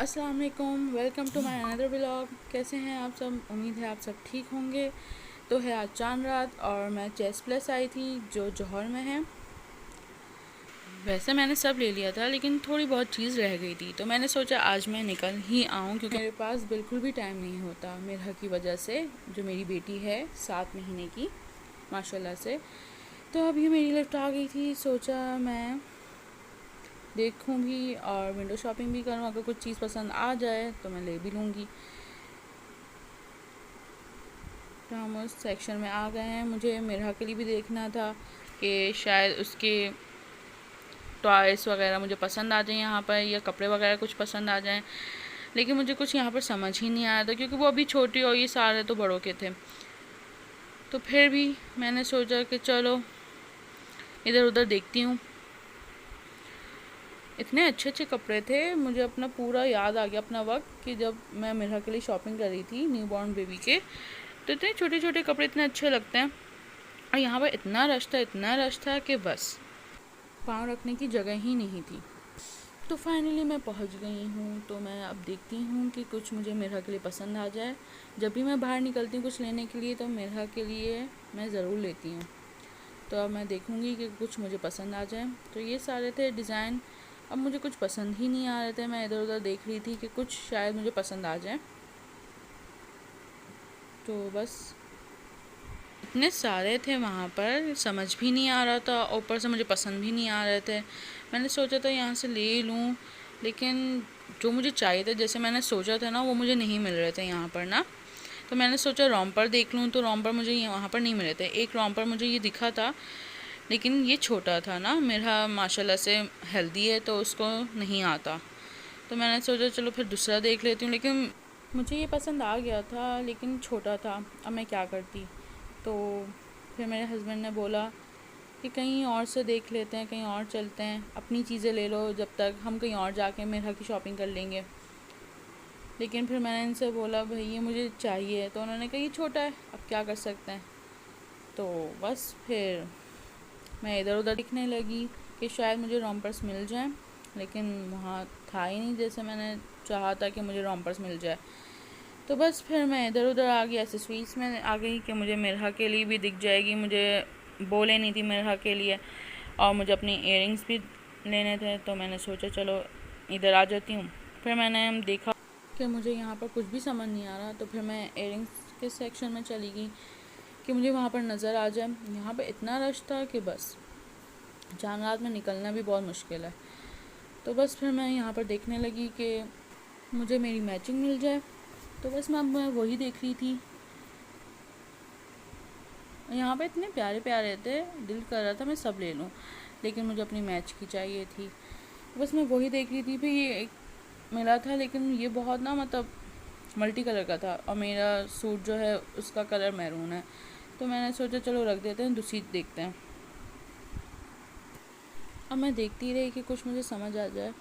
अस्सलाम वालेकुम, welcome to my another vlog. कैसे हैं आप सब? उम्मीद है आप सब ठीक होंगे। तो है आज चांद रात और मैं चेस प्लस आई थी जो जौहर में है। वैसे मैंने सब ले लिया था लेकिन थोड़ी बहुत चीज़ रह गई थी, तो मैंने सोचा आज मैं निकल ही आऊँ क्योंकि मेरे पास बिल्कुल भी टाइम नहीं होता मेरा की वजह से। जो मेरी बेटी है 7 महीने की माशाल्लाह से, तो अभी मेरी लिफ्ट आ गई थी। सोचा मैं देखूं भी और विंडो शॉपिंग भी करूं, अगर कुछ चीज़ पसंद आ जाए तो मैं ले भी लूँगी। तो हम उस सेक्शन में आ गए हैं। मुझे मेरा के लिए भी देखना था कि शायद उसके टॉयस वगैरह मुझे पसंद आ जाए यहाँ पर, या कपड़े वगैरह कुछ पसंद आ जाएं। लेकिन मुझे कुछ यहाँ पर समझ ही नहीं आया था क्योंकि वो अभी छोटी और ये सारे तो बड़ों के थे। तो फिर भी मैंने सोचा कि चलो इधर उधर देखती हूँ। इतने अच्छे अच्छे कपड़े थे, मुझे अपना पूरा याद आ गया अपना वक्त कि जब मैं मेरा के लिए शॉपिंग कर रही थी न्यू बॉर्न बेबी के। तो इतने छोटे छोटे कपड़े इतने अच्छे लगते हैं, और यहाँ पर इतना रश था कि बस पाँव रखने की जगह ही नहीं थी। तो फाइनली मैं पहुँच गई हूँ। तो मैं अब देखती हूँ कि कुछ मुझे मेरा के लिए पसंद आ जाए। जब भी मैं बाहर निकलती हूँ कुछ लेने के लिए तो मेरा के लिए मैं ज़रूर लेती हूँ। तो अब मैं देखूँगी कि कुछ मुझे पसंद आ जाए। तो ये सारे थे डिज़ाइन। अब मुझे कुछ पसंद ही नहीं आ रहे थे, मैं इधर उधर देख रही थी कि कुछ शायद मुझे पसंद आ जाए। तो बस इतने सारे थे वहाँ पर, समझ भी नहीं आ रहा था, ऊपर से मुझे पसंद भी नहीं आ रहे थे। मैंने सोचा था यहाँ से ले लूँ, लेकिन जो मुझे चाहिए था जैसे मैंने सोचा था ना वो मुझे नहीं मिल रहे थे यहाँ पर ना। तो मैंने सोचा रॉम्पर देख लूँ, तो रॉम्पर मुझे वहाँ पर नहीं मिले थे। एक रॉम्पर मुझे ये दिखा था लेकिन ये छोटा था ना, मेरा माशाल्लाह से हेल्दी है तो उसको नहीं आता। तो मैंने सोचा चलो फिर दूसरा देख लेती हूँ, लेकिन मुझे ये पसंद आ गया था लेकिन छोटा था। अब मैं क्या करती। तो फिर मेरे हस्बैंड ने बोला कि कहीं और से देख लेते हैं, कहीं और चलते हैं, अपनी चीज़ें ले लो, जब तक हम कहीं और जाके मेरा की शॉपिंग कर लेंगे। लेकिन फिर मैंने इनसे बोला भाई ये मुझे चाहिए, तो उन्होंने कहा ये छोटा है, अब क्या कर सकते हैं। तो बस फिर मैं इधर उधर दिखने लगी कि शायद मुझे रॉम्पर्स मिल जाएं, लेकिन वहाँ था ही नहीं जैसे मैंने चाहा था कि मुझे रॉम्पर्स मिल जाए। तो बस फिर मैं इधर उधर आ गई, एक्सेसरीज में आ गई कि मुझे मेरा के लिए भी दिख जाएगी। मुझे वो लेनी थी मेरा के लिए, और मुझे अपनी इयररिंग्स भी लेने थे। तो मैंने सोचा चलो इधर आ जाती हूँ। फिर मैंने देखा कि मुझे यहाँ पर कुछ भी समझ नहीं आ रहा, तो फिर मैं इयररिंग्स के सेक्शन में चली गई कि मुझे वहाँ पर नज़र आ जाए। यहाँ पर इतना रश था कि बस चांद रात में निकलना भी बहुत मुश्किल है। तो बस फिर मैं यहाँ पर देखने लगी कि मुझे मेरी मैचिंग मिल जाए। तो बस मैं वही देख रही थी। यहाँ पे इतने प्यारे प्यारे थे, दिल कर रहा था मैं सब ले लूँ, लेकिन मुझे अपनी मैच की चाहिए थी। बस मैं वही देख रही थी। फिर ये एक मिला था, लेकिन ये बहुत ना मतलब मल्टी कलर का था, और मेरा सूट जो है उसका कलर मैरून है। तो मैंने सोचा चलो रख देते हैं, दूसरी देखते हैं। अब मैं देखती रही कि कुछ मुझे समझ आ जाए।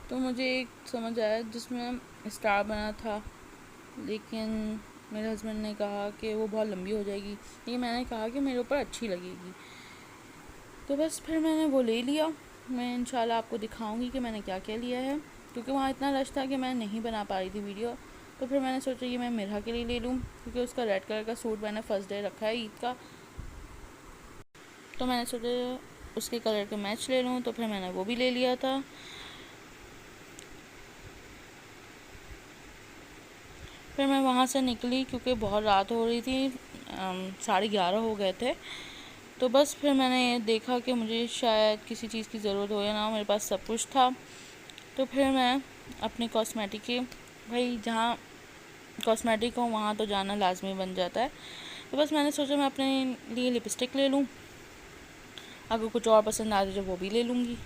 तो मुझे एक समझ आया जिसमें स्टार बना था, लेकिन मेरे हस्बैंड ने कहा कि वो बहुत लंबी हो जाएगी, लेकिन मैंने कहा कि मेरे ऊपर अच्छी लगेगी। तो बस फिर मैंने वो ले लिया। मैं इंशाल्लाह आपको दिखाऊंगी कि मैंने क्या क्या लिया है, क्योंकि वहाँ इतना रश था कि मैं नहीं बना पा रही थी वीडियो। तो फिर मैंने सोचा ये मैं मिरहा के लिए ले लूँ, क्योंकि उसका रेड कलर का सूट मैंने फर्स्ट डे रखा है ईद का। तो मैंने सोचा उसके कलर के मैच ले लूँ, तो फिर मैंने वो भी ले लिया था। फिर मैं वहाँ से निकली क्योंकि बहुत रात हो रही थी, 11:30 हो गए थे। तो बस फिर मैंने देखा कि मुझे शायद किसी चीज़ की ज़रूरत हो या ना, मेरे पास सब कुछ था। तो फिर मैं अपने कॉस्मेटिक के, भाई जहाँ कॉस्मेटिक हो वहाँ तो जाना लाजमी बन जाता है। तो बस मैंने सोचा मैं अपने लिए लिपस्टिक ले लूँ, अगर कुछ और पसंद आ जाए वो भी ले लूँगी।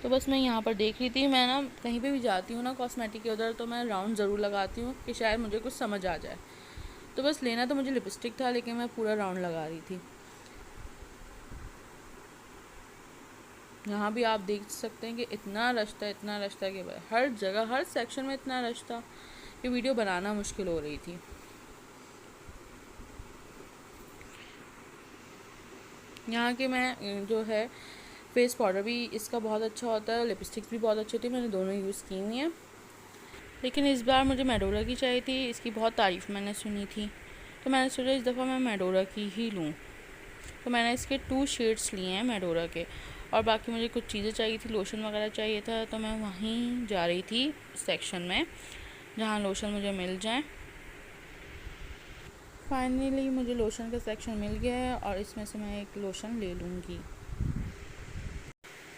तो बस मैं यहाँ पर देख रही थी। मैं ना कहीं पे भी जाती हूँ ना कॉस्मेटिक के उधर, तो मैं राउंड ज़रूर लगाती हूँ कि शायद मुझे कुछ समझ आ जाए। तो बस लेना तो मुझे लिपस्टिक था, लेकिन मैं पूरा राउंड लगा रही थी। यहाँ भी आप देख सकते हैं कि इतना रश था कि हर जगह हर सेक्शन में इतना रश था कि वीडियो बनाना मुश्किल हो रही थी। यहाँ के मैं जो है फेस पाउडर भी इसका बहुत अच्छा होता है, लिपस्टिक्स भी बहुत अच्छी होती है, मैंने दोनों यूज़ की हुई हैं। लेकिन इस बार मुझे मेडोरा की चाहिए थी, इसकी बहुत तारीफ़ मैंने सुनी थी, तो मैंने सोचा इस दफ़ा मैं मेडोरा की ही लूँ। तो मैंने इसके 2 शेड्स लिए हैं मेडोरा के, और बाकी मुझे कुछ चीज़ें चाहिए थी, लोशन वगैरह चाहिए था, तो मैं वहीं जा रही थी सेक्शन में जहाँ लोशन मुझे मिल जाए। फाइनली मुझे लोशन का सेक्शन मिल गया है और इसमें से मैं एक लोशन ले लूँगी।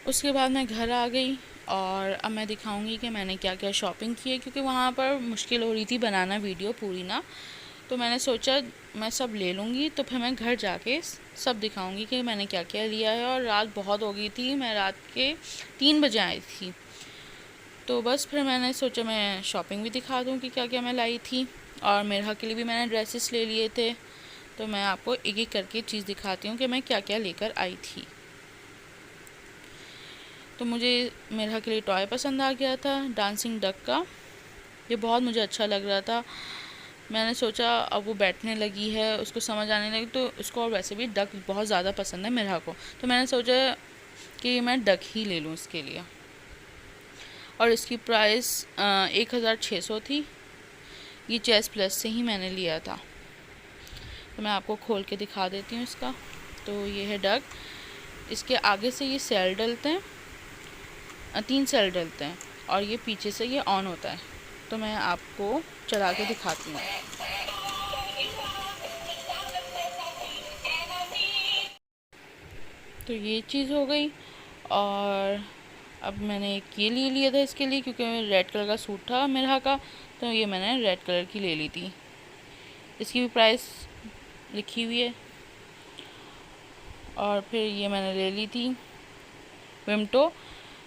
उसके बाद मैं घर आ गई और अब मैं दिखाऊंगी कि मैंने क्या क्या शॉपिंग की है, क्योंकि वहाँ पर मुश्किल हो रही थी बनाना वीडियो पूरी ना, तो मैंने सोचा मैं सब ले लूँगी, तो फिर मैं घर जाके सब दिखाऊंगी कि मैंने क्या क्या लिया है। और रात बहुत हो गई थी, मैं रात के 3 बजे आई थी, तो बस फिर मैंने सोचा मैं शॉपिंग भी दिखा दूँ कि क्या क्या मैं लाई थी। और मेरे के लिए भी मैंने ड्रेसेस ले लिए थे, तो मैं आपको एक एक करके चीज़ दिखाती हूँ कि मैं क्या क्या लेकर आई थी। तो मुझे मेरे के लिए टॉय पसंद आ गया था डांसिंग डक का, ये बहुत मुझे अच्छा लग रहा था। मैंने सोचा अब वो बैठने लगी है, उसको समझ आने लगी, तो उसको और वैसे भी डक बहुत ज़्यादा पसंद है मेरा को, तो मैंने सोचा कि मैं डक ही ले लूँ इसके लिए। और इसकी प्राइस 1600 थी, ये चेस प्लस से ही मैंने लिया था। तो मैं आपको खोल के दिखा देती हूँ इसका। तो ये है डक, इसके आगे से ये सेल डलते हैं, 3 सेल डलते हैं, और ये पीछे से ये ऑन होता है। तो मैं आपको चला के दिखाती हूँ। तो ये चीज़ हो गई। और अब मैंने एक ये ले लिया था इसके लिए, क्योंकि रेड कलर का सूट था मेरा का, तो ये मैंने रेड कलर की ले ली थी। इसकी भी प्राइस लिखी हुई है। और फिर ये मैंने ले ली थी विमटो,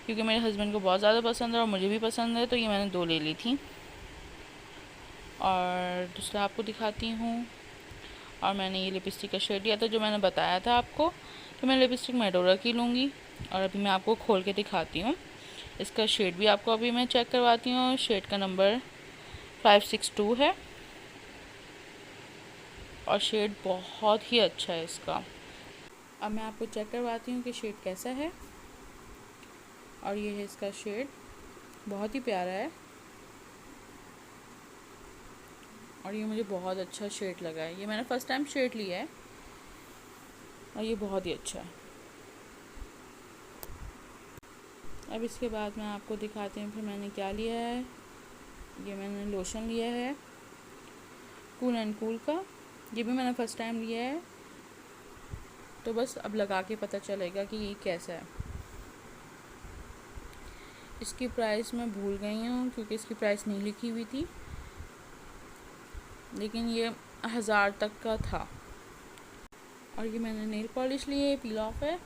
क्योंकि मेरे हस्बैंड को बहुत ज़्यादा पसंद है और मुझे भी पसंद है, तो ये मैंने 2 ले ली थी। और दूसरा आपको दिखाती हूँ। और मैंने ये लिपस्टिक का शेड लिया था, जो मैंने बताया था आपको कि मैं लिपस्टिक मेडोरा की लूँगी। और अभी मैं आपको खोल के दिखाती हूँ, इसका शेड भी आपको अभी मैं चेक करवाती हूँ। शेड का नंबर 562 है और शेड बहुत ही अच्छा है इसका। अब मैं आपको चेक करवाती हूँ कि शेड कैसा है। और ये है इसका शेड, बहुत ही प्यारा है और ये मुझे बहुत अच्छा शेड लगा है। ये मैंने फ़र्स्ट टाइम शेड लिया है और ये बहुत ही अच्छा है। अब इसके बाद मैं आपको दिखाती हूँ फिर मैंने क्या लिया है। ये मैंने लोशन लिया है कूल एंड कूल का, ये भी मैंने फ़र्स्ट टाइम लिया है, तो बस अब लगा के पता चलेगा कि ये कैसा है। इसकी प्राइस मैं भूल गई हूँ क्योंकि इसकी प्राइस नहीं लिखी हुई थी, लेकिन ये 1000 तक का था। और ये मैंने नेल पॉलिश ली है, पील ऑफ है,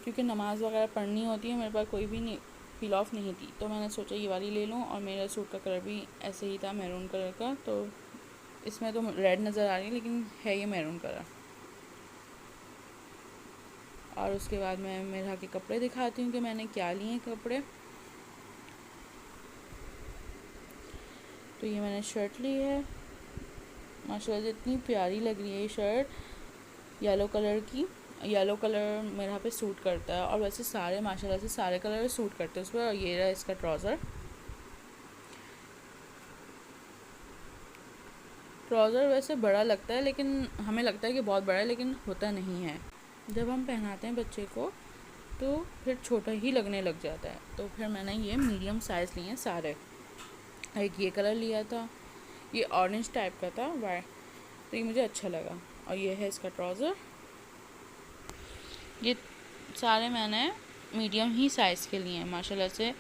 क्योंकि नमाज़ वगैरह पढ़नी होती है, मेरे पास कोई भी नहीं पील ऑफ नहीं थी, तो मैंने सोचा ये वाली ले लूँ। और मेरा सूट का कलर भी ऐसे ही था, मैरून कलर का, तो इसमें तो रेड नज़र आ रही है लेकिन है ये मैरून कलर। और उसके बाद मैं मेरा के कपड़े दिखाती हूँ कि मैंने क्या लिए हैं कपड़े। तो ये मैंने शर्ट ली है, माशाल्लाह से इतनी प्यारी लग रही है ये शर्ट, येलो कलर की। येलो कलर मेरा पे सूट करता है और वैसे सारे माशाल्लाह से सारे कलर सूट करते हैं उस पर। और ये रहा इसका ट्राउज़र वैसे बड़ा लगता है, लेकिन हमें लगता है कि बहुत बड़ा है, लेकिन होता नहीं है। जब हम पहनाते हैं बच्चे को तो फिर छोटा ही लगने लग जाता है। तो फिर मैंने ये मीडियम साइज़ लिए हैं सारे। एक ये कलर लिया था, ये ऑरेंज टाइप का था वाइट, तो ये मुझे अच्छा लगा। और ये है इसका ट्राउज़र। ये सारे मैंने मीडियम ही साइज़ के लिए हैं माशाल्लाह से।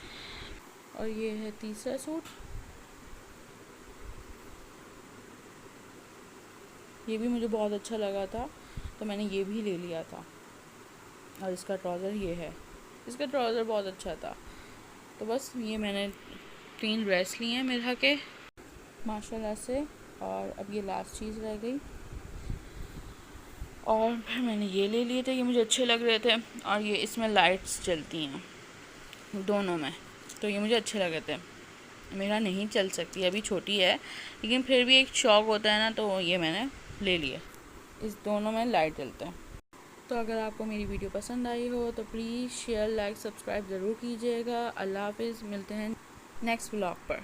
और ये है तीसरा सूट, ये भी मुझे बहुत अच्छा लगा था, तो मैंने ये भी ले लिया था। और इसका ट्राउज़र ये है, इसका ट्राउज़र बहुत अच्छा था। तो बस ये मैंने 3 ड्रेस लिए हैं मेरा के माशाल्लाह से। और अब ये लास्ट चीज़ रह गई, और फिर मैंने ये ले लिए थे, ये मुझे अच्छे लग रहे थे। और ये इसमें लाइट्स जलती हैं दोनों में, तो ये मुझे अच्छे लगे थे। मेरा नहीं चल सकती, अभी छोटी है, लेकिन फिर भी एक शौक़ होता है ना, तो ये मैंने ले लिए। इस दोनों में लाइट जलते हैं। तो अगर आपको मेरी वीडियो पसंद आई हो तो प्लीज़ शेयर, लाइक, सब्सक्राइब ज़रूर कीजिएगा। अल्लाह हाफिज़, मिलते हैं नेक्स्ट व्लॉग पर।